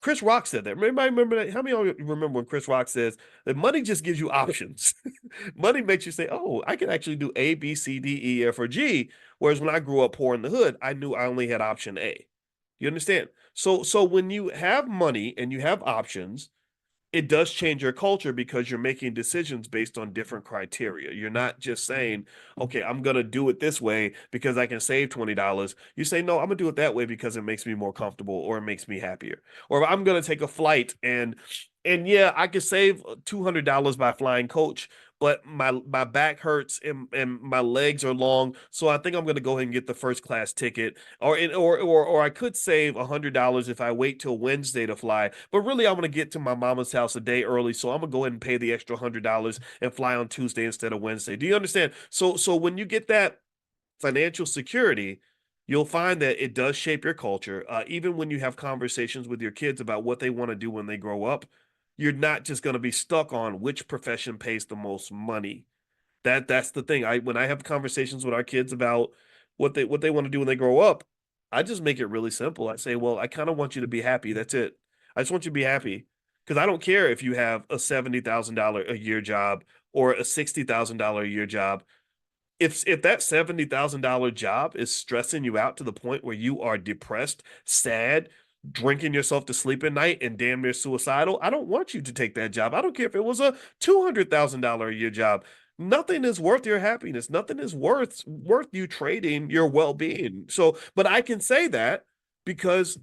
Chris Rock said that. Remember that? How many of you remember when Chris Rock says that money just gives you options? Money makes you say, "Oh, I can actually do A, B, C, D, E, F, or G." Whereas when I grew up poor in the hood, I knew I only had option A. You understand? So when you have money and you have options, it does change your culture because you're making decisions based on different criteria. You're not just saying, okay, I'm going to do it this way because I can save $20. You say, no, I'm going to do it that way because it makes me more comfortable or it makes me happier. Or I'm going to take a flight and yeah, I could save $200 by flying coach, but my back hurts and my legs are long, so I think I'm going to go ahead and get the first class ticket. Or I could save $100 if I wait till Wednesday to fly. But really, I'm going to get to my mama's house a day early, so I'm gonna go ahead and pay the extra $100 and fly on Tuesday instead of Wednesday. Do you understand? So when you get that financial security, you'll find that it does shape your culture. Even when you have conversations with your kids about what they want to do when they grow up, you're not just going to be stuck on which profession pays the most money. That's the thing. I When I have conversations with our kids about what they want to do when they grow up, I just make it really simple. I say, well, I kind of want you to be happy. That's it. I just want you to be happy because I don't care if you have a $70,000 a year job or a $60,000 a year job. If that $70,000 job is stressing you out to the point where you are depressed, sad, drinking yourself to sleep at night, and damn near suicidal, I don't want you to take that job. I don't care if it was a $200,000 a year job. Nothing is worth your happiness. Nothing is worth you trading your well-being. So, but I can say that because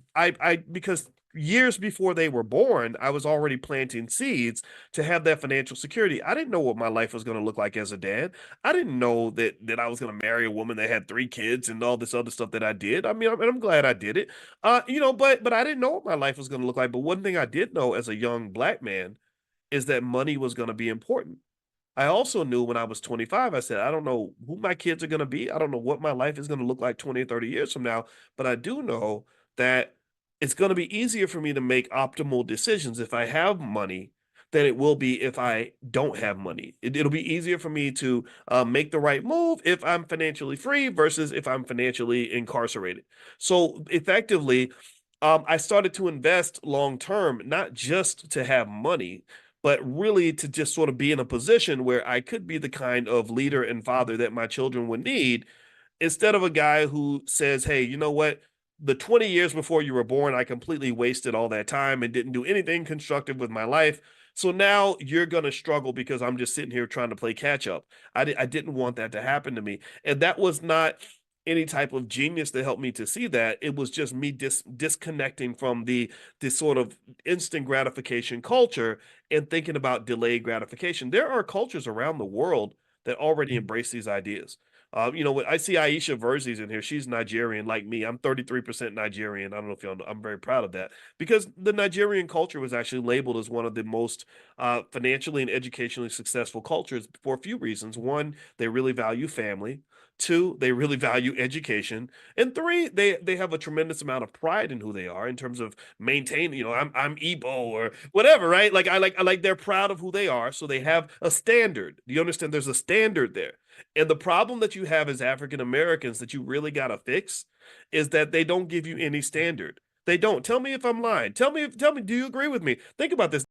years before they were born, I was already planting seeds to have that financial security. I didn't know what my life was going to look like as a dad. I didn't know that I was going to marry a woman that had 3 kids and all this other stuff that I did. I mean, I'm glad I did it. But I didn't know what my life was going to look like. But one thing I did know as a young black man is that money was going to be important. I also knew when I was 25, I said, I don't know who my kids are going to be. I don't know what my life is going to look like 20 or 30 years from now, but I do know that it's going to be easier for me to make optimal decisions if I have money than it will be if I don't have money. It'll be easier for me to make the right move if I'm financially free versus if I'm financially incarcerated. So effectively, I started to invest long term, not just to have money, but really to just sort of be in a position where I could be the kind of leader and father that my children would need instead of a guy who says, hey, you know what? The 20 years before you were born, I completely wasted all that time and didn't do anything constructive with my life. So now you're going to struggle because I'm just sitting here trying to play catch up. I didn't want that to happen to me. And that was not any type of genius that helped me to see that. It was just me disconnecting from the this sort of instant gratification culture and thinking about delayed gratification. There are cultures around the world that already embrace these ideas. When I see Aisha Verzi's in here, she's Nigerian like me. I'm 33% Nigerian. I don't know if y'all know. I'm very proud of that because the Nigerian culture was actually labeled as one of the most financially and educationally successful cultures for a few reasons. One, they really value family. Two, they really value education. And three, they have a tremendous amount of pride in who they are in terms of maintaining, I'm Igbo or whatever, right? Like they're proud of who they are. So they have a standard. Do you understand? There's a standard there. And the problem that you have as African Americans that you really got to fix is that they don't give you any standard. They don't. Tell me if I'm lying. Tell me, do you agree with me? Think about this.